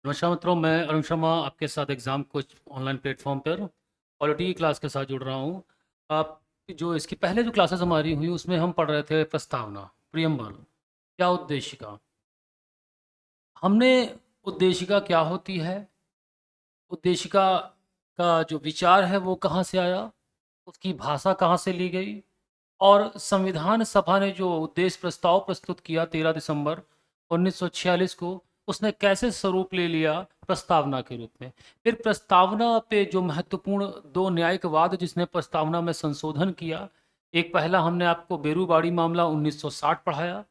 नमस्कार मित्रों, मैं अरुण शर्मा आपके साथ एग्ज़ाम कोच ऑनलाइन प्लेटफॉर्म पर पॉलिटी की क्लास के साथ जुड़ रहा हूँ। आप जो इसकी पहले जो क्लासेस हमारी हुई उसमें हम पढ़ रहे थे प्रस्तावना, प्रियम्बल, क्या उद्देशिका। हमने उद्देशिका क्या होती है, उद्देशिका का जो विचार है वो कहाँ से आया, उसकी भाषा कहाँ से ली गई और संविधान सभा ने जो उद्देश्य प्रस्ताव प्रस्तुत किया 13 दिसंबर 1946 को, उसने कैसे स्वरूप ले लिया प्रस्तावना के रूप में। फिर प्रस्तावना पे जो महत्वपूर्ण दो न्यायिक जिसने प्रस्तावना में संशोधन किया, एक पहला हमने आपको बेरूबाड़ी मामला 1960 पढ़ाया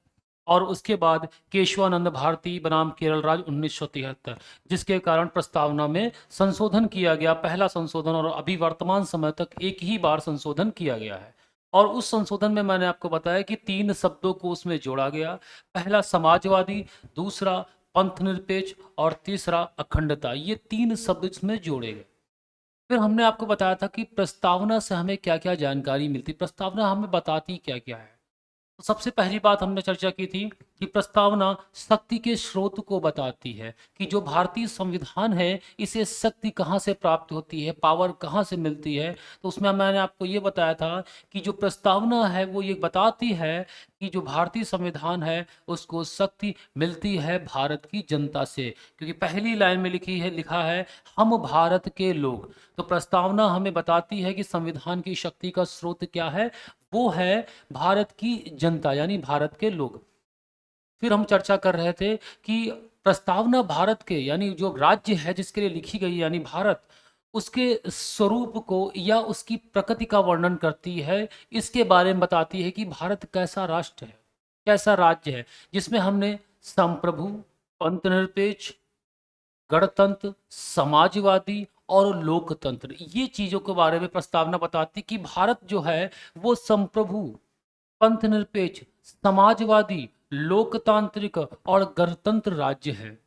और उसके बाद केशवानंद भारती बनाम केरल राज्य 1973, जिसके कारण प्रस्तावना में संशोधन किया गया, पहला संशोधन, और अभी वर्तमान समय तक एक ही बार संशोधन किया गया है। और उस संशोधन में मैंने आपको बताया कि 3 शब्दों को उसमें जोड़ा गया। पहला समाजवादी, दूसरा पंथ निरपेक्ष और तीसरा अखंडता। ये 3 शब्द इसमें जोड़े गए। फिर हमने आपको बताया था कि प्रस्तावना से हमें क्या-क्या जानकारी मिलती, प्रस्तावना हमें बताती क्या-क्या है। तो सबसे पहली बात हमने चर्चा की थी कि प्रस्तावना शक्ति के स्रोत को बताती है कि जो भारतीय संविधान है, इसे शक्ति कहाँ से प्राप्त होती है, पावर कहाँ से मिलती है। तो उसमें मैंने आपको ये बताया था कि जो प्रस्तावना है वो ये बताती है कि जो भारतीय संविधान है उसको शक्ति मिलती है भारत की जनता से, क्योंकि पहली लाइन में लिखा है हम भारत के लोग। तो प्रस्तावना हमें बताती है कि संविधान की शक्ति का स्रोत क्या है, वो है भारत की जनता यानी भारत के लोग। फिर हम चर्चा कर रहे थे कि प्रस्तावना भारत के यानी जो राज्य है जिसके लिए लिखी गई यानी भारत, उसके स्वरूप को या उसकी प्रकृति का वर्णन करती है। इसके बारे में बताती है कि भारत कैसा राष्ट्र है, कैसा राज्य है, जिसमें हमने संप्रभु, पंथ निरपेक्ष, गणतंत्र, समाजवादी और लोकतंत्र, ये चीज़ों के बारे में प्रस्तावना बताती कि भारत जो है वो संप्रभु, पंथ निरपेक्ष, समाजवादी, लोकतांत्रिक और गणतंत्र राज्य है।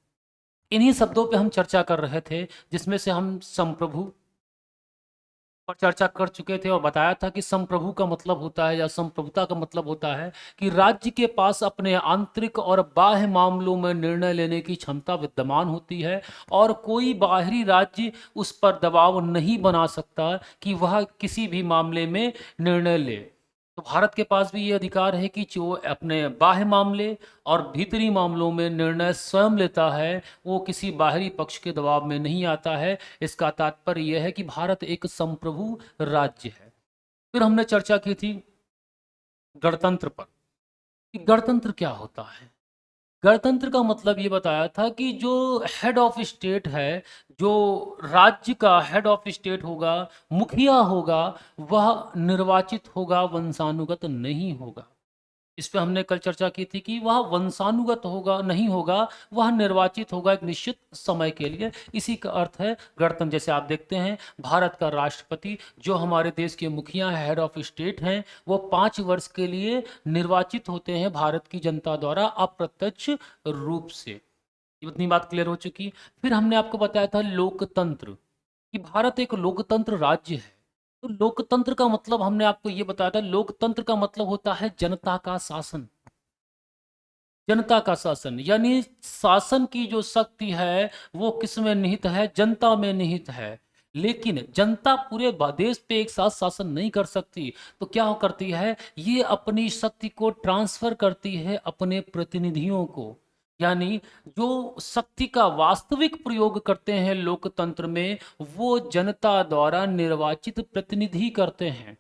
इन्हीं शब्दों पे हम चर्चा कर रहे थे, जिसमें से हम संप्रभु पर चर्चा कर चुके थे और बताया था कि संप्रभु का मतलब होता है या संप्रभुता का मतलब होता है कि राज्य के पास अपने आंतरिक और बाह्य मामलों में निर्णय लेने की क्षमता विद्यमान होती है और कोई बाहरी राज्य उस पर दबाव नहीं बना सकता कि वह किसी भी मामले में निर्णय ले। तो भारत के पास भी ये अधिकार है कि जो अपने बाह्य मामले और भीतरी मामलों में निर्णय स्वयं लेता है, वो किसी बाहरी पक्ष के दबाव में नहीं आता है। इसका तात्पर्य यह है कि भारत एक संप्रभु राज्य है। फिर हमने चर्चा की थी गणतंत्र पर कि गणतंत्र क्या होता है। गणतंत्र का मतलब ये बताया था कि जो हेड ऑफ स्टेट है, जो राज्य का हेड ऑफ स्टेट होगा, मुखिया होगा, वह निर्वाचित होगा, वंशानुगत नहीं होगा। इस पे हमने कल चर्चा की थी कि वह वंशानुगत होगा नहीं होगा, वह निर्वाचित होगा एक निश्चित समय के लिए। इसी का अर्थ है गणतंत्र। जैसे आप देखते हैं भारत का राष्ट्रपति जो हमारे देश के मुखिया हेड ऑफ स्टेट हैं, वो 5 वर्ष के लिए निर्वाचित होते हैं भारत की जनता द्वारा अप्रत्यक्ष रूप से। इतनी बात क्लियर हो चुकी। फिर हमने आपको बताया था लोकतंत्र, कि भारत एक लोकतंत्र राज्य है। तो लोकतंत्र का मतलब हमने आपको ये बताया था, लोकतंत्र का मतलब होता है जनता का शासन। जनता का शासन यानी शासन की जो शक्ति है वो किस में निहित है, जनता में निहित है। लेकिन जनता पूरे देश पे एक साथ शासन नहीं कर सकती, तो क्या करती है, ये अपनी शक्ति को ट्रांसफर करती है अपने प्रतिनिधियों को। यानी जो शक्ति का वास्तविक प्रयोग करते हैं लोकतंत्र में, वो जनता द्वारा निर्वाचित प्रतिनिधि करते हैं।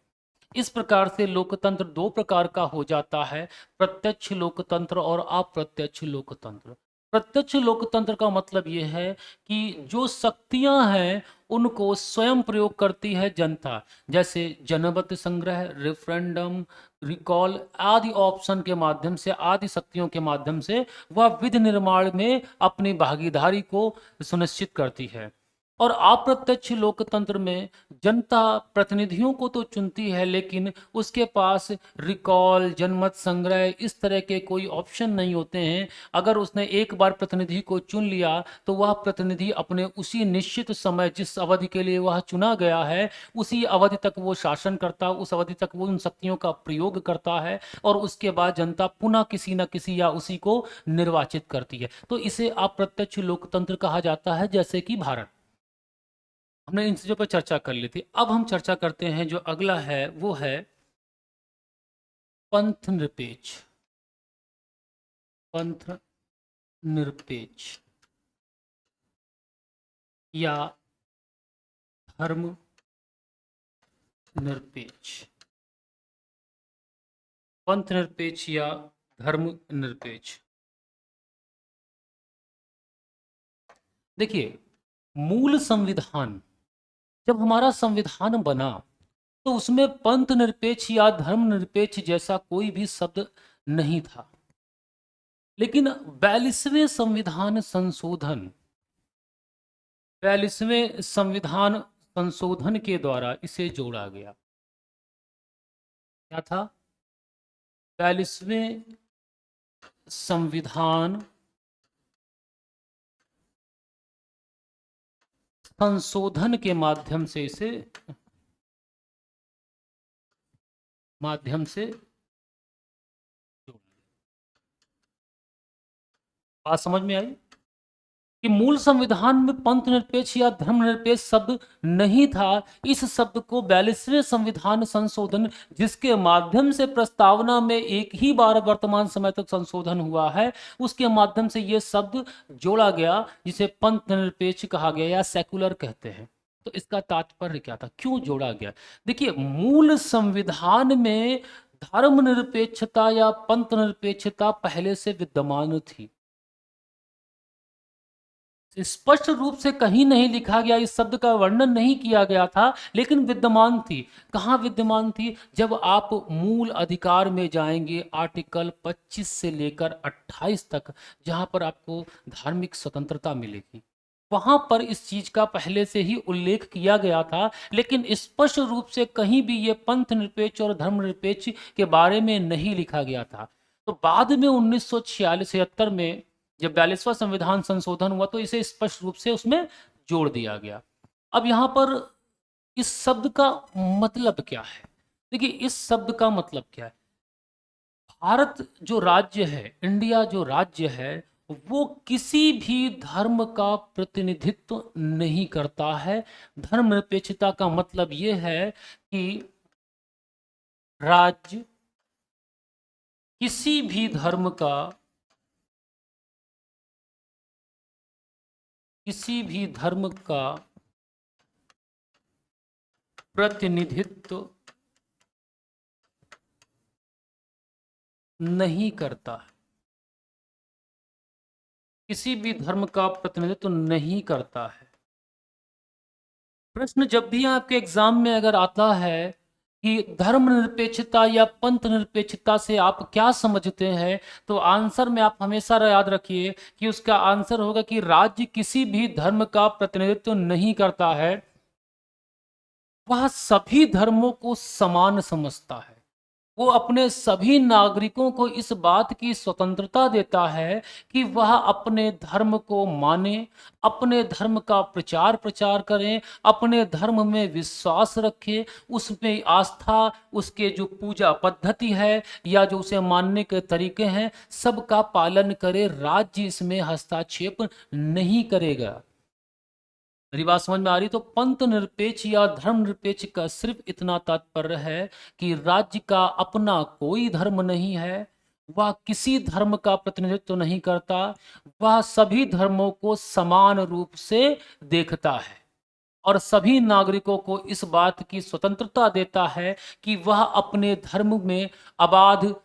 इस प्रकार से लोकतंत्र 2 प्रकार का हो जाता है, प्रत्यक्ष लोकतंत्र और अप्रत्यक्ष लोकतंत्र। प्रत्यक्ष लोकतंत्र का मतलब ये है कि जो शक्तियाँ हैं, उनको स्वयं प्रयोग करती है जनता। जैसे जनमत संग्रह, रेफरेंडम, रिकॉल आदि ऑप्शन के माध्यम से, आदि शक्तियों के माध्यम से वह विधि निर्माण में अपनी भागीदारी को सुनिश्चित करती है। और अप्रत्यक्ष लोकतंत्र में जनता प्रतिनिधियों को तो चुनती है, लेकिन उसके पास रिकॉल, जनमत संग्रह इस तरह के कोई ऑप्शन नहीं होते हैं। अगर उसने एक बार प्रतिनिधि को चुन लिया तो वह प्रतिनिधि अपने उसी निश्चित समय, जिस अवधि के लिए वह चुना गया है, उसी अवधि तक वो शासन करता, उस अवधि तक वो उन शक्तियों का प्रयोग करता है और उसके बाद जनता पुनः किसी न किसी या उसी को निर्वाचित करती है। तो इसे अप्रत्यक्ष लोकतंत्र कहा जाता है, जैसे कि भारत। हमने इन चीज़ों पर चर्चा कर ली थी। अब हम चर्चा करते हैं, जो अगला है वो है पंथ निरपेक्ष। पंथ निरपेक्ष या धर्म निरपेक्ष। पंथ निरपेक्ष या धर्म निरपेक्ष। देखिए, मूल संविधान, जब हमारा संविधान बना तो उसमें पंथ निरपेक्ष या धर्म निरपेक्ष जैसा कोई भी शब्द नहीं था। लेकिन 42वें संविधान संशोधन के द्वारा इसे जोड़ा गया। क्या था? 42वें संविधान संशोधन के माध्यम से इसे बात समझ में आई कि मूल संविधान में पंथ निरपेक्ष या धर्मनिरपेक्ष शब्द नहीं था। इस शब्द को 42वें संविधान संशोधन, जिसके माध्यम से प्रस्तावना में एक ही बार वर्तमान समय तक संशोधन हुआ है, उसके माध्यम से यह शब्द जोड़ा गया, जिसे पंथ निरपेक्ष कहा गया या सेकुलर कहते हैं। तो इसका तात्पर्य क्या था, क्यों जोड़ा गया? देखिए, मूल संविधान में धर्मनिरपेक्षता या पंथ निरपेक्षता पहले से विद्यमान थी। स्पष्ट रूप से कहीं नहीं लिखा गया, इस शब्द का वर्णन नहीं किया गया था, लेकिन विद्यमान थी। कहाँ विद्यमान थी? जब आप मूल अधिकार में जाएंगे, आर्टिकल 25 से लेकर 28 तक, जहां पर आपको धार्मिक स्वतंत्रता मिलेगी, वहां पर इस चीज का पहले से ही उल्लेख किया गया था। लेकिन स्पष्ट रूप से कहीं भी ये पंथ निरपेक्ष और धर्मनिरपेक्ष के बारे में नहीं लिखा गया था। तो बाद में 1976 में जब 42वां संविधान संशोधन हुआ तो इसे स्पष्ट रूप से उसमें जोड़ दिया गया। अब यहाँ पर इस शब्द का मतलब क्या है? देखिए, इस शब्द का मतलब क्या है? भारत जो राज्य है, इंडिया जो राज्य है, वो किसी भी धर्म का प्रतिनिधित्व नहीं करता है। धर्मनिरपेक्षता का मतलब ये है कि राज्य किसी भी धर्म का प्रतिनिधित्व नहीं करता है। किसी भी धर्म का प्रतिनिधित्व नहीं करता है। प्रश्न जब भी आपके एग्जाम में अगर आता है कि धर्मनिरपेक्षता या पंथ निरपेक्षता से आप क्या समझते हैं, तो आंसर में आप हमेशा याद रखिए कि उसका आंसर होगा कि राज्य किसी भी धर्म का प्रतिनिधित्व नहीं करता है, वह सभी धर्मों को समान समझता है। वो अपने सभी नागरिकों को इस बात की स्वतंत्रता देता है कि वह अपने धर्म को माने, अपने धर्म का प्रचार करें, अपने धर्म में विश्वास रखें, उसमें आस्था, उसके जो पूजा पद्धति है या जो उसे मानने के तरीके हैं, सबका पालन करे। राज्य इसमें हस्तक्षेप नहीं करेगा। मेरी बात समझ में आ रही? तो पंथ निरपेक्ष या धर्म निरपेक्ष का सिर्फ इतना तात्पर्य है कि राज्य का अपना कोई धर्म नहीं है, वह किसी धर्म का प्रतिनिधित्व नहीं करता, वह सभी धर्मों को समान रूप से देखता है और सभी नागरिकों को इस बात की स्वतंत्रता देता है कि वह अपने धर्म में अबाध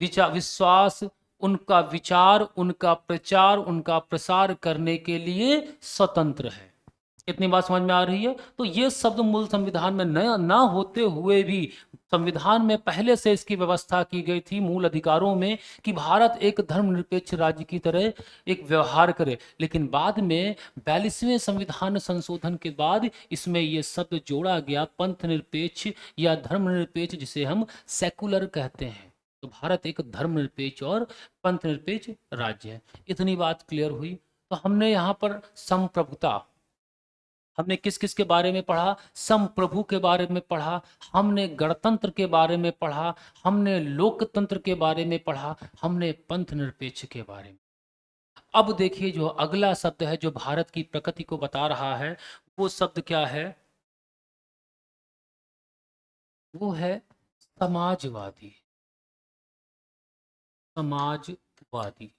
विश्वास, उनका विचार, उनका प्रचार, उनका प्रसार करने के लिए स्वतंत्र है। इतनी बात समझ में आ रही है? तो ये शब्द मूल संविधान में नया ना होते हुए भी संविधान में पहले से इसकी व्यवस्था की गई थी मूल अधिकारों में कि भारत एक धर्मनिरपेक्ष राज्य की तरह एक व्यवहार करे। लेकिन बाद में 42वें संविधान संशोधन के बाद इसमें ये शब्द जोड़ा गया, पंथ निरपेक्ष या धर्मनिरपेक्ष, जिसे हम सेकुलर कहते हैं। तो भारत एक धर्मनिरपेक्ष और पंथ निरपेक्ष राज्य है। इतनी बात क्लियर हुई। तो हमने यहाँ पर संप्रभुता, हमने किस किस के बारे में पढ़ा? संप्रभु के बारे में पढ़ा, हमने गणतंत्र के बारे में पढ़ा, हमने लोकतंत्र के बारे में पढ़ा, हमने पंथ निरपेक्ष के बारे में। अब देखिए जो अगला शब्द है जो भारत की प्रकृति को बता रहा है, वो शब्द क्या है? वो है समाजवादी। समाजवादी,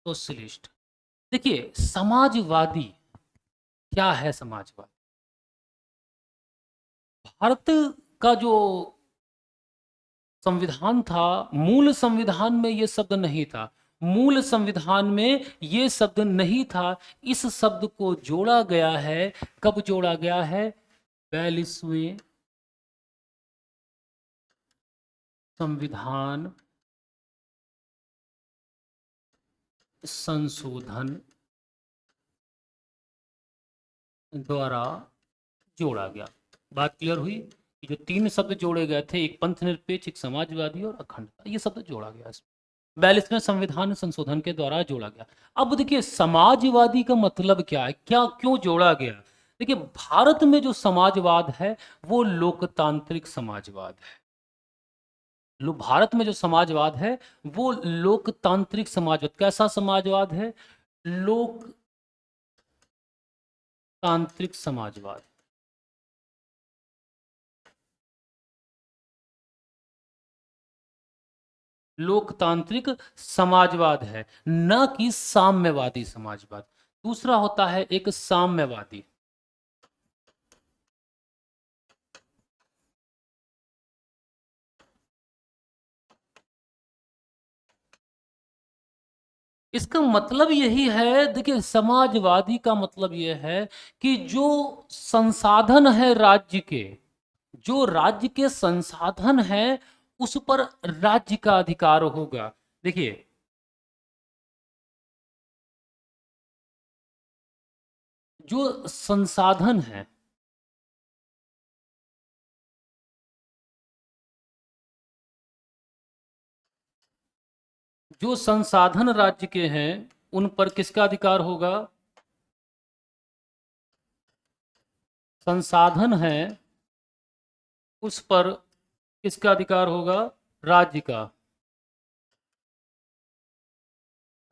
सोशलिस्ट। देखिए समाजवादी क्या है? समाजवाद भारत का जो संविधान था, मूल संविधान में ये शब्द नहीं था। मूल संविधान में ये शब्द नहीं था। इस शब्द को जोड़ा गया है। कब जोड़ा गया है? 42वें संविधान संशोधन द्वारा जोड़ा गया। बात क्लियर हुई? कि जो तीन शब्द जोड़े गए थे, एक पंथ निरपेक्ष, एक समाजवादी और अखंडता, ये शब्द जोड़ा गया इसमें 42वें संविधान संशोधन के द्वारा जोड़ा गया। अब देखिए समाजवादी का मतलब क्या है, क्या क्यों जोड़ा गया? देखिए भारत में जो समाजवाद है वो लोकतांत्रिक समाजवाद है। भारत में जो समाजवाद है वो लोकतांत्रिक समाजवाद। कैसा समाजवाद है? लोकतांत्रिक समाजवाद। लोकतांत्रिक समाजवाद है, न कि साम्यवादी समाजवाद। दूसरा होता है एक साम्यवादी। इसका मतलब यही है, देखिए समाजवादी का मतलब यह है कि जो संसाधन है राज्य के, जो राज्य के संसाधन है उस पर राज्य का अधिकार होगा। देखिए जो संसाधन है, जो संसाधन राज्य के हैं उन पर किसका अधिकार होगा? संसाधन है उस पर किसका अधिकार होगा? राज्य का।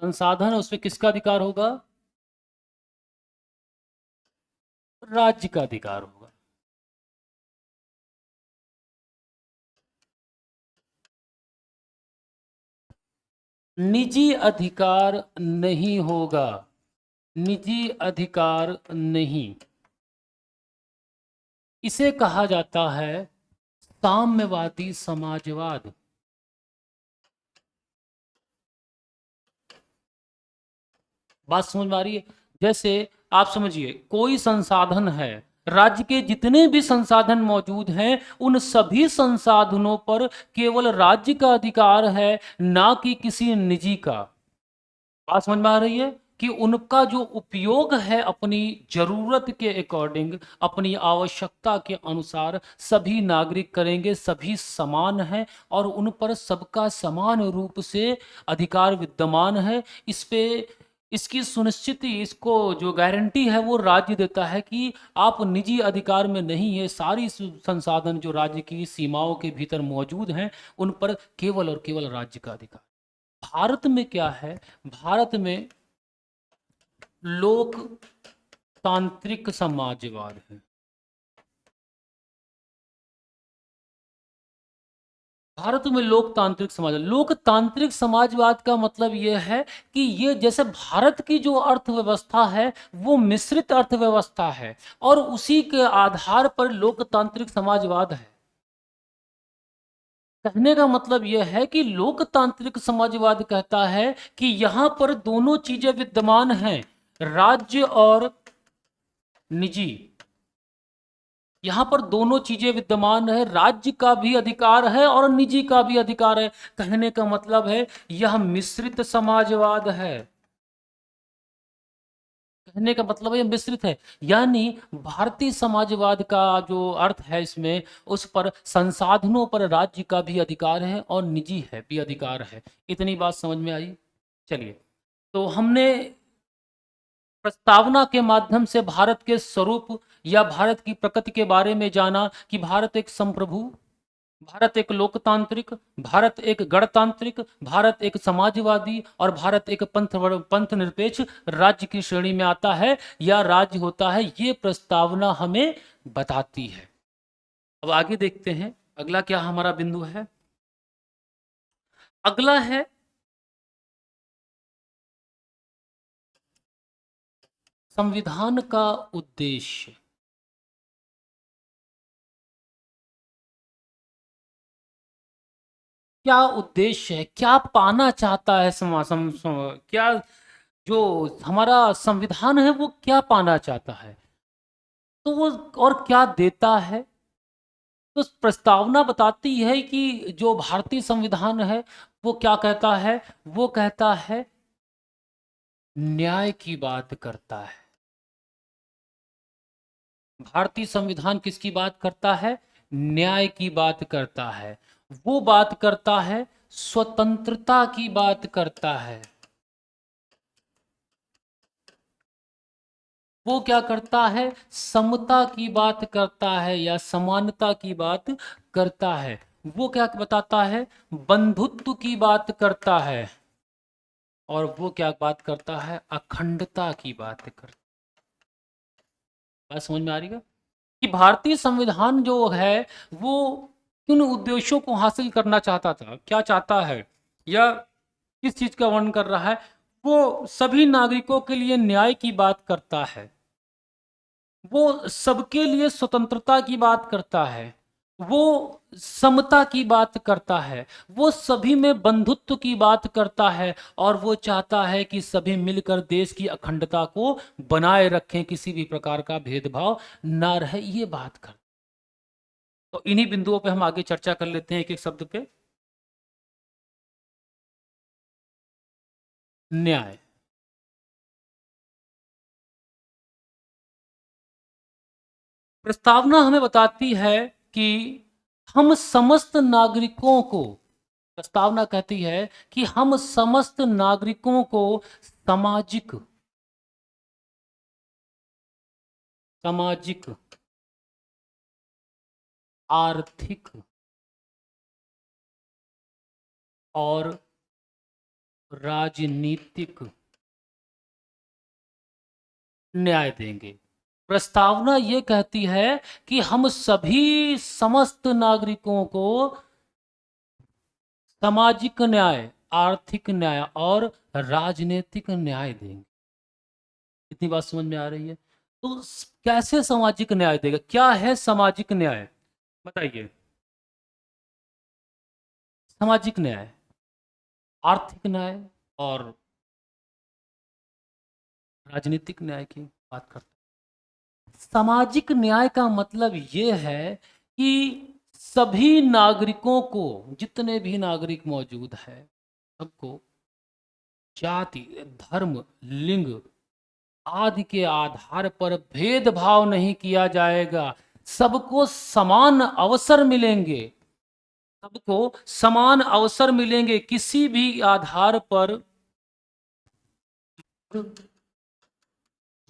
संसाधन है उस पर किसका अधिकार होगा? राज्य का अधिकार होगा। निजी अधिकार नहीं होगा। निजी अधिकार नहीं। इसे कहा जाता है साम्यवादी समाजवाद। बात समझ में आ रही है? जैसे आप समझिए कोई संसाधन है, राज्य के जितने भी संसाधन मौजूद हैं उन सभी संसाधनों पर केवल राज्य का अधिकार है, ना कि किसी निजी का। बात समझ में आ रही है? कि उनका जो उपयोग है अपनी जरूरत के अकॉर्डिंग, अपनी आवश्यकता के अनुसार सभी नागरिक करेंगे, सभी समान हैं और उन पर सबका समान रूप से अधिकार विद्यमान है। इस पे इसकी सुनिश्चित, इसको जो गारंटी है वो राज्य देता है कि आप निजी अधिकार में नहीं है, सारी संसाधन जो राज्य की सीमाओं के भीतर मौजूद हैं उन पर केवल और केवल राज्य का अधिकार। भारत में क्या है? भारत में लोकतांत्रिक समाजवाद है। भारत में लोकतांत्रिक समाजवाद का मतलब यह है कि ये जैसे भारत की जो अर्थव्यवस्था है वो मिश्रित अर्थव्यवस्था है और उसी के आधार पर लोकतांत्रिक समाजवाद है। कहने का मतलब यह है कि लोकतांत्रिक समाजवाद कहता है कि यहां पर दोनों चीजें विद्यमान हैं, राज्य और निजी, यहां पर दोनों चीजें विद्यमान है, राज्य का भी अधिकार है और निजी का भी अधिकार है। कहने का मतलब है यह मिश्रित समाजवाद है। कहने का मतलब है मिश्रित है, यानी भारतीय समाजवाद का जो अर्थ है इसमें, उस पर संसाधनों पर राज्य का भी अधिकार है और निजी है भी अधिकार है। इतनी बात समझ में आई। चलिए, तो हमने प्रस्तावना के माध्यम से भारत के स्वरूप या भारत की प्रकृति के बारे में जाना कि भारत एक संप्रभु, भारत एक लोकतांत्रिक, भारत एक गणतांत्रिक, भारत एक समाजवादी और भारत एक पंथ निरपेक्ष राज्य की श्रेणी में आता है या राज्य होता है, ये प्रस्तावना हमें बताती है। अब आगे देखते हैं अगला क्या हमारा बिंदु है। अगला है संविधान का उद्देश्य। क्या उद्देश्य है, क्या पाना चाहता है क्या जो हमारा संविधान है वो क्या पाना चाहता है, तो वो और क्या देता है। तो प्रस्तावना बताती है कि जो भारतीय संविधान है वो क्या कहता है, वो कहता है न्याय की बात करता है। भारतीय संविधान किसकी बात करता है, न्याय की बात करता है। वो बात करता है स्वतंत्रता की बात करता है। वो क्या करता है, समता की बात करता है या समानता की बात करता है। वो क्या बताता है, बंधुत्व की बात करता है। और वो क्या बात करता है, अखंडता की बात करता। बात समझ में आ रही है कि भारतीय संविधान जो है वो किन उद्देश्यों को हासिल करना चाहता था, क्या चाहता है या किस चीज का वर्णन कर रहा है। वो सभी नागरिकों के लिए न्याय की बात करता है, वो सबके लिए स्वतंत्रता की बात करता है, वो समता की बात करता है, वो सभी में बंधुत्व की बात करता है और वो चाहता है कि सभी मिलकर देश की अखंडता को बनाए रखें, किसी भी प्रकार का भेदभाव ना रहे, ये बात कर। तो इन्हीं बिंदुओं पे हम आगे चर्चा कर लेते हैं एक एक शब्द पे। न्याय, प्रस्तावना हमें बताती है कि हम समस्त नागरिकों को, प्रस्तावना कहती है कि हम समस्त नागरिकों को सामाजिक सामाजिक आर्थिक और राजनीतिक न्याय देंगे। प्रस्तावना ये कहती है कि हम सभी समस्त नागरिकों को सामाजिक न्याय, आर्थिक न्याय और राजनीतिक न्याय देंगे। इतनी बात समझ में आ रही है। तो कैसे सामाजिक न्याय देगा, क्या है सामाजिक न्याय, बताइए। सामाजिक न्याय, आर्थिक न्याय और राजनीतिक न्याय की बात करते हैं। सामाजिक न्याय का मतलब ये है कि सभी नागरिकों को, जितने भी नागरिक मौजूद है, सबको जाति, धर्म, लिंग आदि के आधार पर भेदभाव नहीं किया जाएगा। सबको समान अवसर मिलेंगे, सबको समान अवसर मिलेंगे, किसी भी आधार पर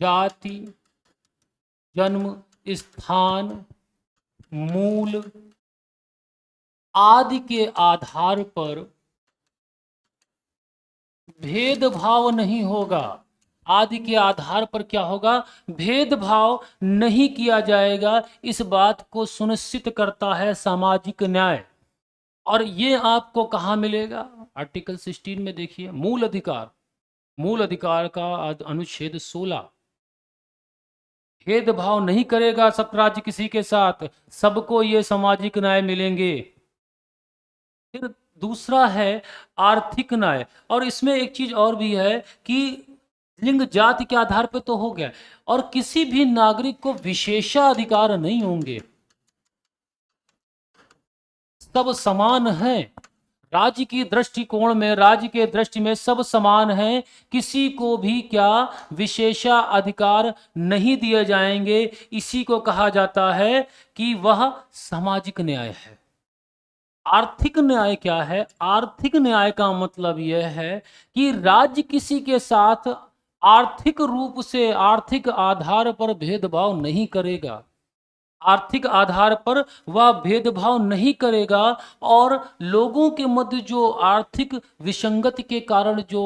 जाति, जन्म स्थान, मूल आदि के आधार पर भेदभाव नहीं होगा। आदि के आधार पर क्या होगा, भेदभाव नहीं किया जाएगा। इस बात को सुनिश्चित करता है सामाजिक न्याय। और ये आपको कहाँ मिलेगा, आर्टिकल 16 में देखिए, मूल अधिकार, मूल अधिकार का अनुच्छेद 16, भेदभाव नहीं करेगा सब राज्य किसी के साथ, सबको ये सामाजिक न्याय मिलेंगे। फिर दूसरा है आर्थिक न्याय, और इसमें एक चीज और भी है कि लिंग जाति के आधार पे तो हो गया, और किसी भी नागरिक को विशेषाधिकार नहीं होंगे, सब समान हैं। राज्य की दृष्टिकोण में, राज्य के दृष्टि में सब समान हैं, किसी को भी क्या विशेषाधिकार नहीं दिए जाएंगे। इसी को कहा जाता है कि वह सामाजिक न्याय है। आर्थिक न्याय क्या है? आर्थिक न्याय का मतलब यह है कि राज्य किसी के साथ आर्थिक रूप से, आर्थिक आधार पर भेदभाव नहीं करेगा, आर्थिक आधार पर वह भेदभाव नहीं करेगा, और लोगों के मध्य जो आर्थिक विसंगति के कारण जो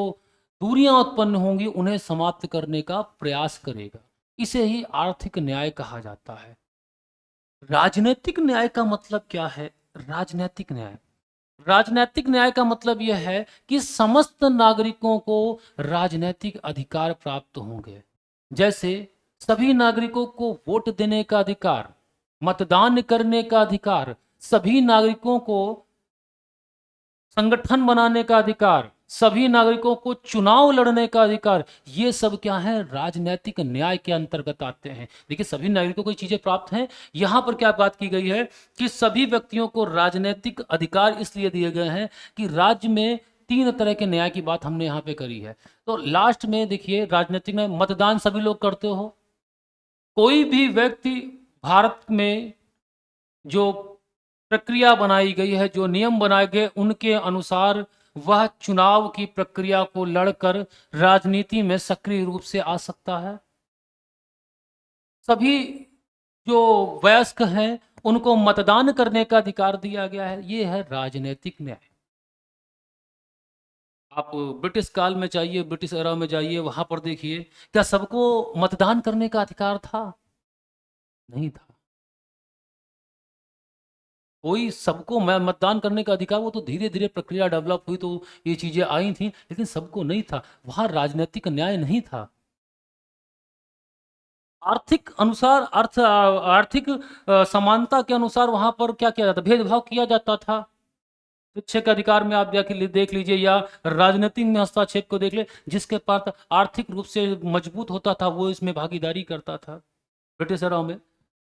दूरियां उत्पन्न होंगी उन्हें समाप्त करने का प्रयास करेगा। इसे ही आर्थिक न्याय कहा जाता है। राजनीतिक न्याय का मतलब क्या है? राजनीतिक न्याय, राजनीतिक न्याय का मतलब यह है कि समस्त नागरिकों को राजनीतिक अधिकार प्राप्त होंगे। जैसे सभी नागरिकों को वोट देने का अधिकार, मतदान करने का अधिकार, सभी नागरिकों को संगठन बनाने का अधिकार, सभी नागरिकों को चुनाव लड़ने का अधिकार, ये सब क्या है? राजनीतिक न्याय के अंतर्गत आते हैं। देखिए, सभी नागरिकों को ये चीजें प्राप्त हैं। यहां पर क्या बात की गई है कि सभी व्यक्तियों को राजनीतिक अधिकार इसलिए दिए गए हैं कि राज्य में तीन तरह के न्याय की बात हमने यहाँ पे करी है। तो लास्ट में देखिए, राजनीतिक न्याय, मतदान सभी लोग करते हो। कोई भी व्यक्ति भारत में जो प्रक्रिया बनाई गई है, जो नियम बनाए गए, उनके अनुसार वह चुनाव की प्रक्रिया को लड़कर राजनीति में सक्रिय रूप से आ सकता है। सभी जो वयस्क हैं उनको मतदान करने का अधिकार दिया गया है। ये है राजनीतिक न्याय। आप ब्रिटिश काल में जाइए, ब्रिटिश एरा में जाइए, वहां पर देखिए, क्या सबको मतदान करने का अधिकार था? नहीं था। कोई सबको मतदान करने का अधिकार, वो तो धीरे धीरे प्रक्रिया डेवलप हुई तो ये चीजें आई थी, लेकिन सबको नहीं था। वहां राजनीतिक न्याय नहीं था। आर्थिक अनुसार, आर्थिक समानता के अनुसार वहां पर क्या किया जाता? भेदभाव किया जाता था। शिक्षा के अधिकार में आप देख लीजिए, या राजनीतिक में हस्तक्षेप को देख ले, जिसके पास आर्थिक रूप से मजबूत होता था वो इसमें भागीदारी करता था ब्रिटिश एरा में।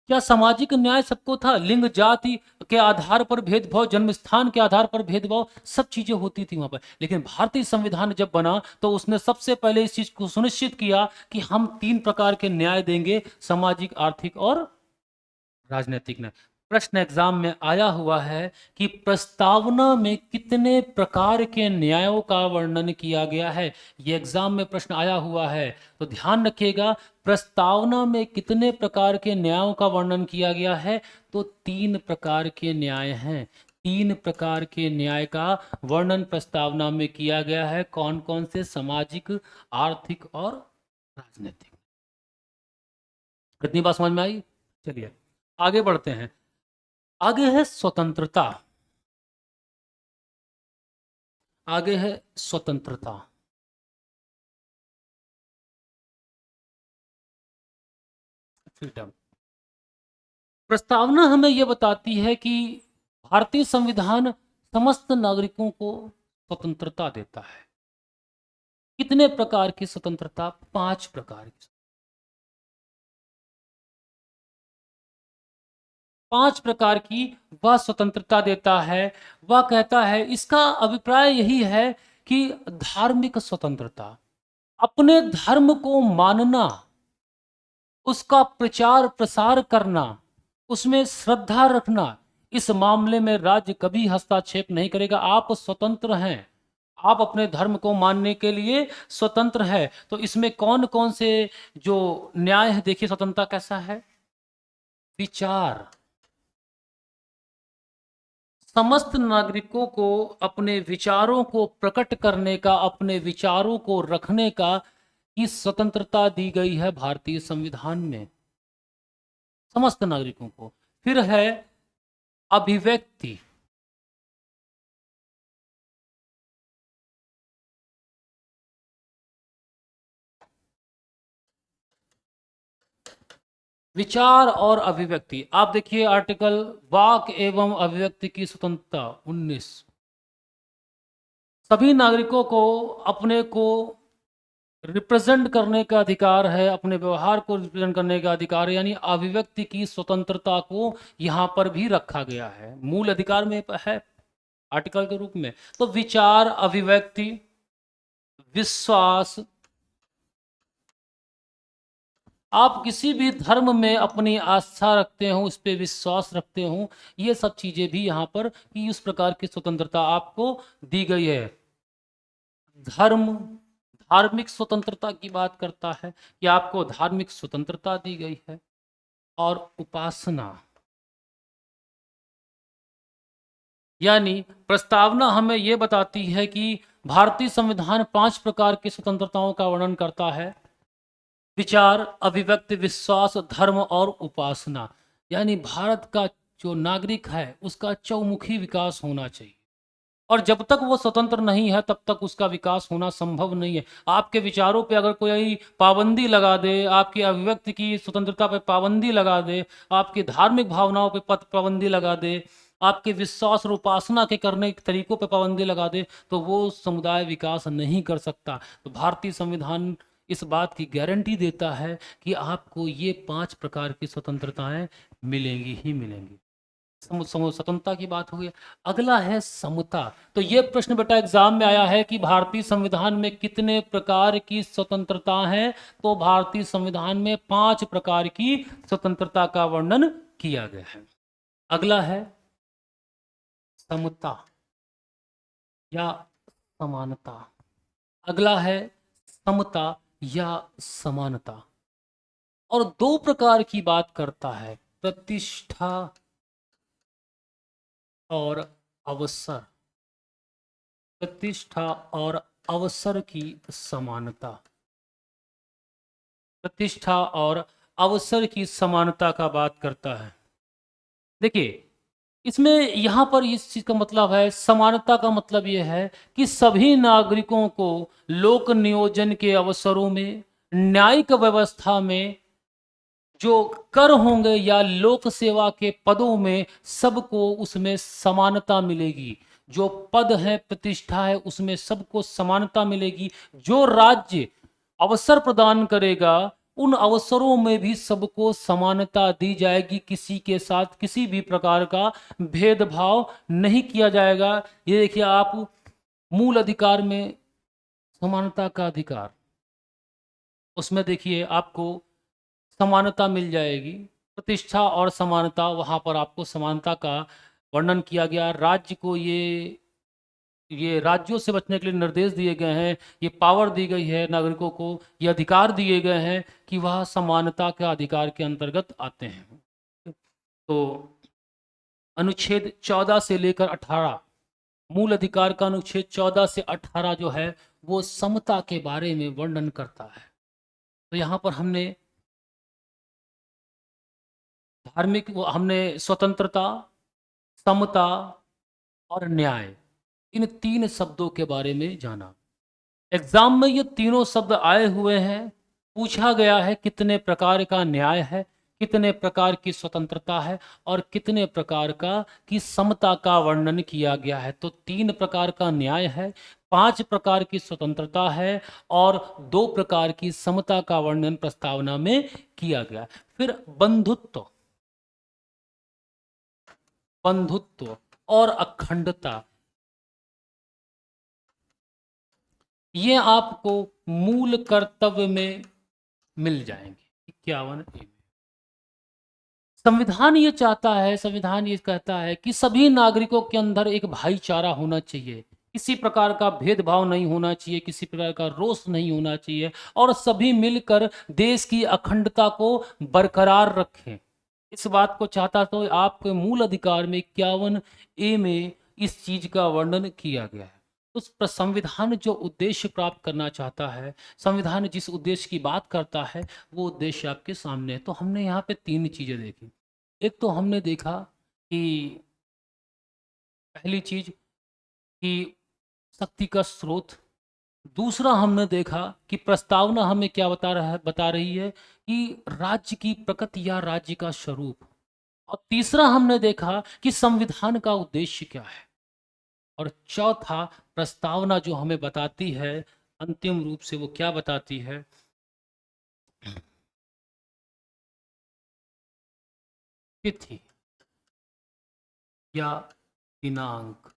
क्या सामाजिक न्याय सबको था? लिंग जाति के आधार पर भेदभाव, जन्म स्थान के आधार पर भेदभाव, सब चीजें होती थी वहां पर। लेकिन भारतीय संविधान जब बना तो उसने सबसे पहले इस चीज को सुनिश्चित किया कि हम तीन प्रकार के न्याय देंगे, सामाजिक, आर्थिक और राजनीतिक न्याय। प्रश्न एग्जाम में आया हुआ है कि प्रस्तावना में कितने प्रकार के न्यायों का वर्णन किया गया है। ये एग्जाम में प्रश्न आया हुआ है, तो ध्यान रखिएगा। प्रस्तावना में कितने प्रकार के न्यायों का वर्णन किया गया है? तो तीन प्रकार के न्याय हैं। तीन प्रकार के न्याय का वर्णन प्रस्तावना में किया गया है। कौन कौन से? सामाजिक, आर्थिक और राजनीतिक। कितनी बात समझ में आई? चलिए आगे बढ़ते हैं। आगे है स्वतंत्रता। आगे है स्वतंत्रता। फ्रीडम। प्रस्तावना हमें यह बताती है कि भारतीय संविधान समस्त नागरिकों को स्वतंत्रता देता है। कितने प्रकार की स्वतंत्रता? 5 प्रकार की। 5 प्रकार की वह स्वतंत्रता देता है। वह कहता है, इसका अभिप्राय यही है कि धार्मिक स्वतंत्रता, अपने धर्म को मानना, उसका प्रचार प्रसार करना, उसमें श्रद्धा रखना, इस मामले में राज्य कभी हस्तक्षेप नहीं करेगा। आप स्वतंत्र हैं, आप अपने धर्म को मानने के लिए स्वतंत्र है। तो इसमें कौन कौन से जो न्याय है, देखिए स्वतंत्रता कैसा है। विचार, समस्त नागरिकों को अपने विचारों को प्रकट करने का, अपने विचारों को रखने का की स्वतंत्रता दी गई है भारतीय संविधान में, समस्त नागरिकों को। फिर है अभिव्यक्ति। विचार और अभिव्यक्ति, आप देखिए आर्टिकल वाक एवं अभिव्यक्ति की स्वतंत्रता 19। सभी नागरिकों को अपने को रिप्रेजेंट करने का अधिकार है, अपने व्यवहार को रिप्रेजेंट करने का अधिकार है, यानी अभिव्यक्ति की स्वतंत्रता को यहाँ पर भी रखा गया है, मूल अधिकार में है आर्टिकल के रूप में। तो विचार, अभिव्यक्ति, विश्वास, आप किसी भी धर्म में अपनी आस्था रखते हो, उस पर विश्वास रखते हो, ये सब चीजें भी यहाँ पर कि उस प्रकार की स्वतंत्रता आपको दी गई है। धर्म धार्मिक स्वतंत्रता की बात करता है कि आपको धार्मिक स्वतंत्रता दी गई है। और उपासना, यानी प्रस्तावना हमें यह बताती है कि भारतीय संविधान 5 प्रकार की स्वतंत्रताओं का वर्णन करता है। विचार, अभिव्यक्ति, विश्वास, धर्म और उपासना, यानी भारत का जो नागरिक है उसका चौमुखी विकास होना चाहिए, और जब तक वो स्वतंत्र नहीं है तब तक उसका विकास होना संभव नहीं है। आपके विचारों पे अगर कोई पाबंदी लगा दे, आपकी अभिव्यक्ति की स्वतंत्रता पे पाबंदी लगा दे, आपकी धार्मिक भावनाओं पे पाबंदी लगा दे, आपके विश्वास और उपासना के करने के तरीकों पे पाबंदी लगा दे, तो वो समुदाय विकास नहीं कर सकता। तो भारतीय संविधान इस बात की गारंटी देता है कि आपको ये 5 प्रकार की स्वतंत्रताएं मिलेंगी ही मिलेंगी। स्वतंत्रता की बात हुई। अगला है समता। तो ये प्रश्न बेटा एग्जाम में आया है कि भारतीय संविधान में कितने प्रकार की स्वतंत्रता है। तो भारतीय संविधान में 5 प्रकार की स्वतंत्रता का वर्णन किया गया है। अगला है समता या समानता। अगला है समता या समानता, और 2 प्रकार की बात करता है, प्रतिष्ठा और अवसर। प्रतिष्ठा और अवसर की समानता। प्रतिष्ठा और अवसर की समानता का बात करता है। देखिए, इसमें यहां पर इस चीज का मतलब है, समानता का मतलब यह है कि सभी नागरिकों को लोक नियोजन के अवसरों में, न्यायिक व्यवस्था में जो कर होंगे या लोक सेवा के पदों में, सबको उसमें समानता मिलेगी। जो पद है, प्रतिष्ठा है, उसमें सबको समानता मिलेगी। जो राज्य अवसर प्रदान करेगा उन अवसरों में भी सबको समानता दी जाएगी, किसी के साथ किसी भी प्रकार का भेदभाव नहीं किया जाएगा। ये देखिए आप, मूल अधिकार में समानता का अधिकार, उसमें देखिए आपको समानता मिल जाएगी। प्रतिष्ठा और समानता, वहां पर आपको समानता का वर्णन किया गया। राज्य को ये राज्यों से बचने के लिए निर्देश दिए गए हैं, ये पावर दी गई है नागरिकों को, ये अधिकार दिए गए हैं कि वह समानता के अधिकार के अंतर्गत आते हैं। तो अनुच्छेद 14 से लेकर 18, मूल अधिकार का अनुच्छेद 14 से 18 जो है वो समता के बारे में वर्णन करता है। तो यहाँ पर हमने हमने स्वतंत्रता, समता और न्याय, इन 3 शब्दों के बारे में जाना। एग्जाम में ये तीनों शब्द आए हुए हैं। पूछा गया है कितने प्रकार का न्याय है, कितने प्रकार की स्वतंत्रता है और कितने प्रकार का की समता का वर्णन किया गया है। तो 3 प्रकार का न्याय है, 5 प्रकार की स्वतंत्रता है और 2 प्रकार की समता का वर्णन प्रस्तावना में किया गया। फिर बंधुत्व, बंधुत्व और अखंडता, ये आपको मूल कर्तव्य में मिल जाएंगे 51 ए में। संविधान ये चाहता है, संविधान ये कहता है कि सभी नागरिकों के अंदर एक भाईचारा होना चाहिए, किसी प्रकार का भेदभाव नहीं होना चाहिए, किसी प्रकार का रोष नहीं होना चाहिए, और सभी मिलकर देश की अखंडता को बरकरार रखें। इस बात को चाहता तो आपके मूल अधिकार में 51 ए में इस चीज का वर्णन किया गया है। उस पर संविधान जो उद्देश्य प्राप्त करना चाहता है, संविधान जिस उद्देश्य की बात करता है, वो उद्देश्य आपके सामने है। तो हमने यहाँ पे 3 चीजें देखी। एक तो हमने देखा कि पहली चीज कि शक्ति का स्रोत। दूसरा हमने देखा कि प्रस्तावना हमें क्या बता रही है कि राज्य की प्रकृति या राज्य का स्वरूप। और तीसरा हमने देखा कि संविधान का उद्देश्य क्या है। और चौथा, प्रस्तावना जो हमें बताती है अंतिम रूप से वो क्या बताती है? तिथि या दिनांक।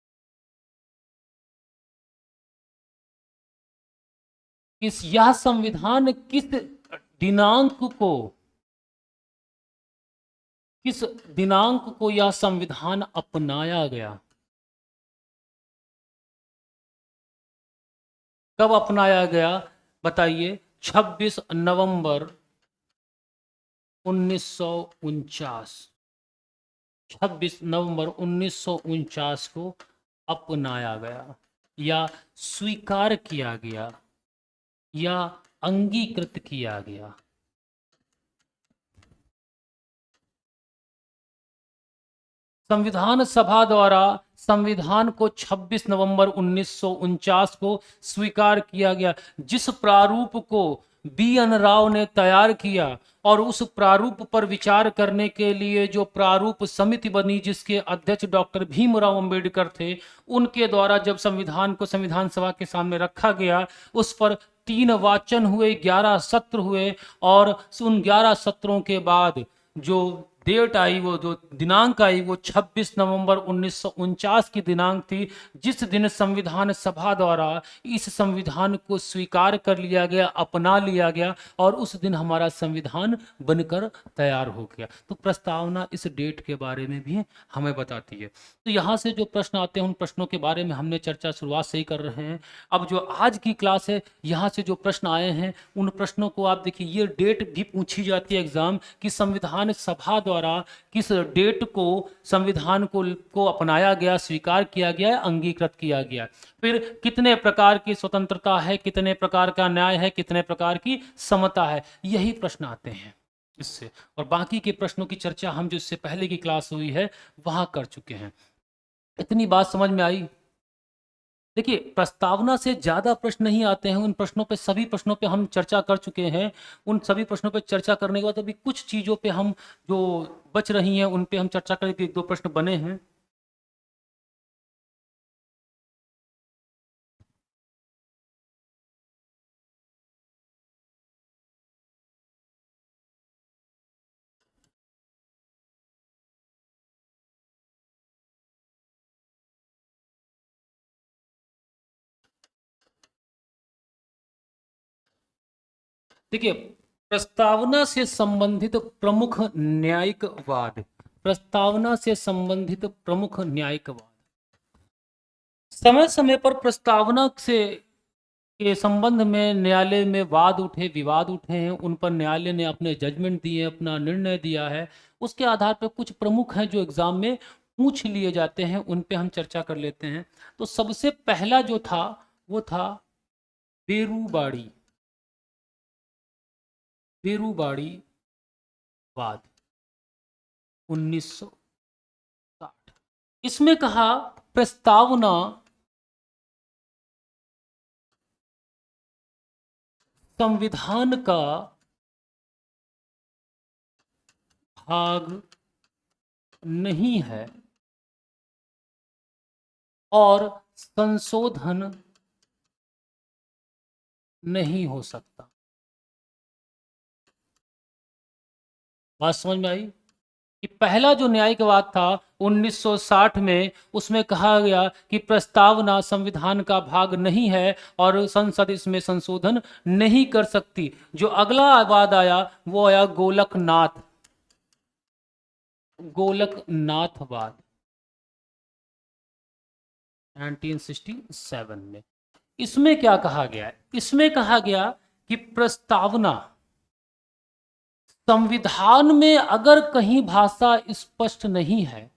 यह संविधान किस दिनांक को यह संविधान अपनाया गया? कब अपनाया गया? बताइए। 26 नवंबर 1949। 26 नवंबर 1949 को अपनाया गया या स्वीकार किया गया या अंगीकृत किया गया। संविधान सभा द्वारा संविधान को 26 नवंबर 1949 को स्वीकार किया गया। जिस प्रारूप को बी एन राव ने तैयार किया और उस प्रारूप पर विचार करने के लिए जो प्रारूप समिति बनी जिसके अध्यक्ष डॉक्टर भीमराव अंबेडकर थे, उनके द्वारा जब संविधान को संविधान सभा के सामने रखा गया, उस पर 3 वाचन हुए, 11 सत्र हुए और उन 11 सत्रों के बाद जो डेट आई, वो जो दिनांक आई, वो 26 नवंबर 1949 की दिनांक थी, जिस दिन संविधान सभा द्वारा इस संविधान को स्वीकार कर लिया गया, अपना लिया गया और उस दिन हमारा संविधान बनकर तैयार हो गया। तो प्रस्तावना इस डेट के बारे में भी हमें बताती है। तो यहाँ से जो प्रश्न आते हैं उन प्रश्नों के बारे में हमने चर्चा शुरुआत से ही कर रहे हैं। अब जो आज की क्लास है, यहाँ से जो प्रश्न आए हैं उन प्रश्नों को आप देखिए। ये डेट भी पूछी जाती है एग्जाम कि संविधान सभा द्वारा किस डेट को संविधान को अपनाया गया, स्वीकार किया गया, अंगीकृत किया गया। फिर कितने प्रकार की स्वतंत्रता है, कितने प्रकार का न्याय है, कितने प्रकार की समता है, यही प्रश्न आते हैं इससे। और बाकी के प्रश्नों की चर्चा हम जो इससे पहले की क्लास हुई है वहां कर चुके हैं। इतनी बात समझ में आई? देखिए, प्रस्तावना से ज़्यादा प्रश्न नहीं आते हैं। उन प्रश्नों पे, सभी प्रश्नों पे हम चर्चा कर चुके हैं। उन सभी प्रश्नों पे चर्चा करने के बाद अभी कुछ चीज़ों पे हम जो बच रही हैं उन पे हम चर्चा करें। 1-2 प्रश्न बने हैं। देखिए, प्रस्तावना से संबंधित प्रमुख न्यायिक वाद। प्रस्तावना से संबंधित प्रमुख न्यायिक वाद। समय समय पर प्रस्तावना से के संबंध में न्यायालय में वाद उठे, विवाद उठे हैं। उन पर न्यायालय ने अपने जजमेंट दिए, अपना निर्णय दिया है। उसके आधार पर कुछ प्रमुख हैं जो एग्जाम में पूछ लिए जाते हैं, उन पे हम चर्चा कर लेते हैं। तो सबसे पहला जो था वो था बेरूबाड़ी। बेरूबाड़ी वाद 1960। इसमें कहा प्रस्तावना संविधान का भाग नहीं है और संशोधन नहीं हो सकता। बात समझ में आई? कि पहला जो न्यायिकवाद था 1960 में, उसमें कहा गया कि प्रस्तावना संविधान का भाग नहीं है और संसद इसमें संशोधन नहीं कर सकती। जो अगला वाद आया वो आया गोलकनाथ। गोलकनाथवाद 1967 में। इसमें क्या कहा गया है? इसमें कहा गया कि प्रस्तावना संविधान में अगर कहीं भाषा स्पष्ट नहीं है,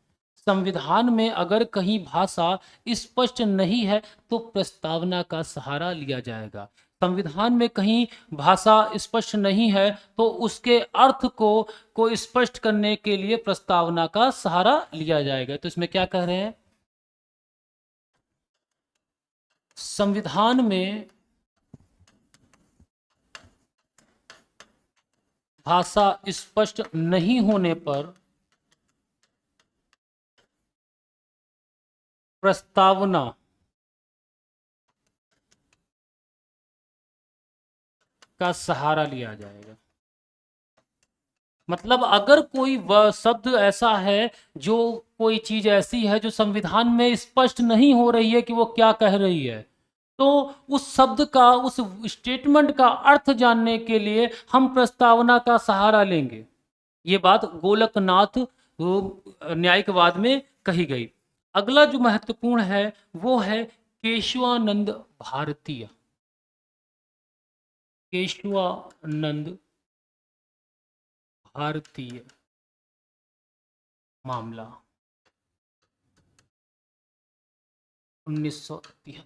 संविधान में अगर कहीं भाषा स्पष्ट नहीं है तो प्रस्तावना का सहारा लिया जाएगा। संविधान में कहीं भाषा स्पष्ट नहीं है तो उसके अर्थ को स्पष्ट करने के लिए प्रस्तावना का सहारा लिया जाएगा। तो इसमें क्या कह रहे हैं? संविधान में भाषा स्पष्ट नहीं होने पर प्रस्तावना का सहारा लिया जाएगा। मतलब अगर कोई शब्द ऐसा है, जो कोई चीज ऐसी है जो संविधान में स्पष्ट नहीं हो रही है कि वो क्या कह रही है, तो उस शब्द का, उस स्टेटमेंट का अर्थ जानने के लिए हम प्रस्तावना का सहारा लेंगे। ये बात गोलकनाथ न्यायिकवाद में कही गई। अगला जो महत्वपूर्ण है वो है केशवानंद भारतीय। केशवानंद भारतीय मामला 1973।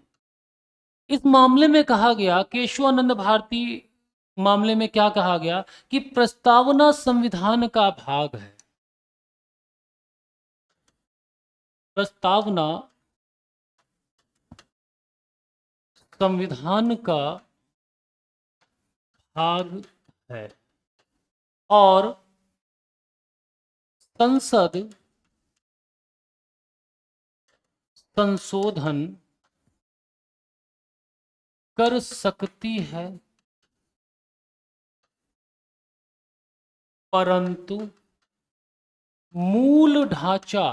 इस मामले में कहा गया, केशवानंद भारती मामले में क्या कहा गया कि प्रस्तावना संविधान का भाग है। प्रस्तावना संविधान का भाग है और संसद संशोधन कर सकती है, परंतु मूल ढांचा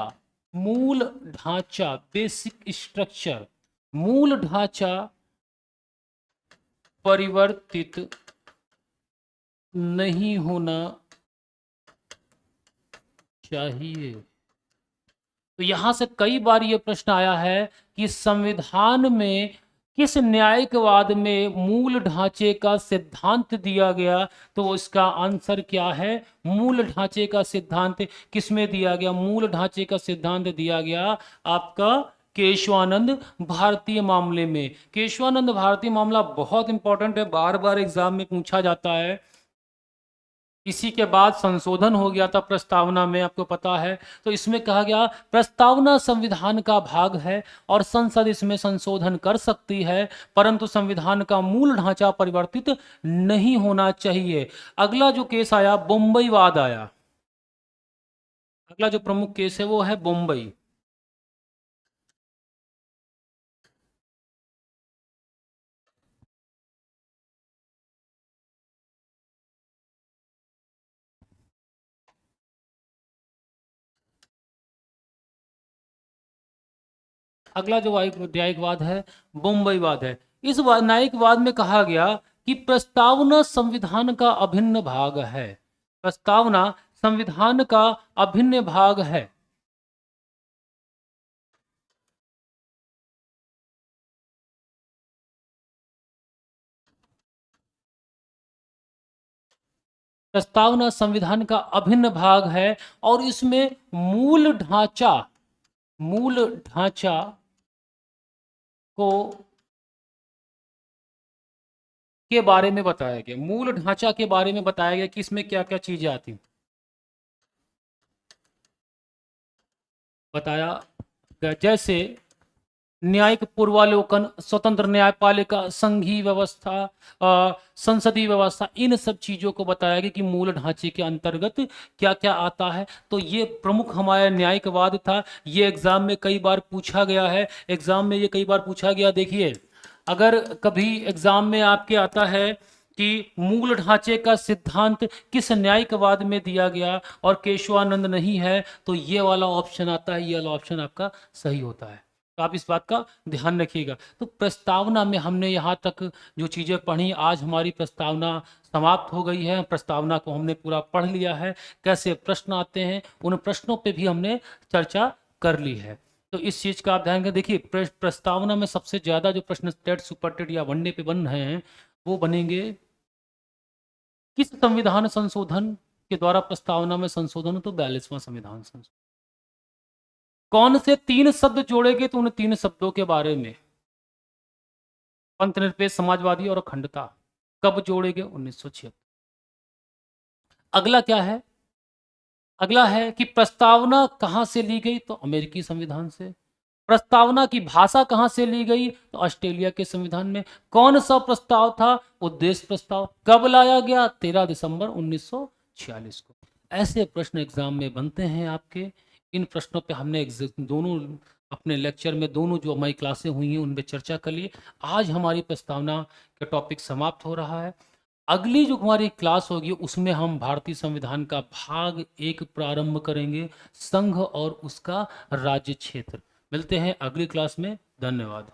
बेसिक स्ट्रक्चर, मूल ढांचा परिवर्तित नहीं होना चाहिए। तो यहां से कई बार यह प्रश्न आया है कि संविधान में किस न्यायिकवाद में मूल ढांचे का सिद्धांत दिया गया, तो इसका आंसर क्या है? मूल ढांचे का सिद्धांत किसमें दिया गया? मूल ढांचे का सिद्धांत दिया गया आपका केशवानंद भारतीय मामले में। केशवानंद भारतीय मामला बहुत इंपॉर्टेंट है, बार बार एग्जाम में पूछा जाता है। इसी के बाद संशोधन हो गया था प्रस्तावना में, आपको पता है। तो इसमें कहा गया प्रस्तावना संविधान का भाग है और संसद इसमें संशोधन कर सकती है, परंतु संविधान का मूल ढांचा परिवर्तित नहीं होना चाहिए। अगला जो केस आया, बम्बई वाद आया। अगला जो प्रमुख केस है वो है बम्बई। अगला जो न्यायिकवाद है बम्बईवाद है। इस न्यायिकवाद में कहा गया कि प्रस्तावना संविधान का अभिन्न भाग है। प्रस्तावना संविधान का अभिन्न भाग है। प्रस्तावना संविधान का अभिन्न भाग है और इसमें मूल ढांचा को के बारे में बताया गया। मूल ढांचा के बारे में बताया गया कि इसमें क्या क्या चीजें आती, बताया गया। जैसे न्यायिक पूर्वालोकन, स्वतंत्र न्यायपालिका, संघीय व्यवस्था, संसदीय व्यवस्था, इन सब चीजों को बताया गया कि मूल ढांचे के अंतर्गत क्या क्या आता है। तो ये प्रमुख हमारा न्यायिकवाद था। ये एग्जाम में कई बार पूछा गया है। एग्जाम में ये कई बार पूछा गया। देखिए, अगर कभी एग्जाम में आपके आता है कि मूल ढांचे का सिद्धांत किस न्यायिकवाद में दिया गया और केशवानंद नहीं है, तो ये वाला ऑप्शन आता है, ये वाला ऑप्शन आपका सही होता है। तो आप इस बात का ध्यान रखिएगा। तो प्रस्तावना में हमने यहाँ तक जो चीज़ें पढ़ी, आज हमारी प्रस्तावना समाप्त हो गई है। प्रस्तावना को हमने पूरा पढ़ लिया है, कैसे प्रश्न आते हैं उन प्रश्नों पे भी हमने चर्चा कर ली है। तो इस चीज़ का आप ध्यान रखें। देखिए, प्रस्तावना में सबसे ज़्यादा जो प्रश्न टेट, सुपर टेट या वनडे पे बन रहे हैं वो बनेंगे, किस संविधान संशोधन के द्वारा प्रस्तावना में संशोधन? तो 42वां संविधान संशोधन। कौन से 3 शब्द जोड़ेंगे? तो उन 3 शब्दों के बारे में, पंथनिरपेक्ष, समाजवादी और अखंडता, कब जोड़ेंगे? 1976। अगला क्या है? अगला है कि प्रस्तावना कहां से ली गई? तो अमेरिकी संविधान से। प्रस्तावना की भाषा कहां से ली गई? तो ऑस्ट्रेलिया के संविधान में। कौन सा प्रस्ताव था? उद्देश्य प्रस्ताव। कब लाया गया? 13 दिसंबर 1946 को। ऐसे प्रश्न एग्जाम में बनते हैं आपके। इन प्रश्नों पे हमने दोनों अपने लेक्चर में, दोनों जो हमारी क्लासें हुई हैं उनमें चर्चा कर ली। आज हमारी प्रस्तावना का टॉपिक समाप्त हो रहा है। अगली जो हमारी क्लास होगी उसमें हम भारतीय संविधान का भाग 1 प्रारंभ करेंगे, संघ और उसका राज्य क्षेत्र। मिलते हैं अगली क्लास में। धन्यवाद।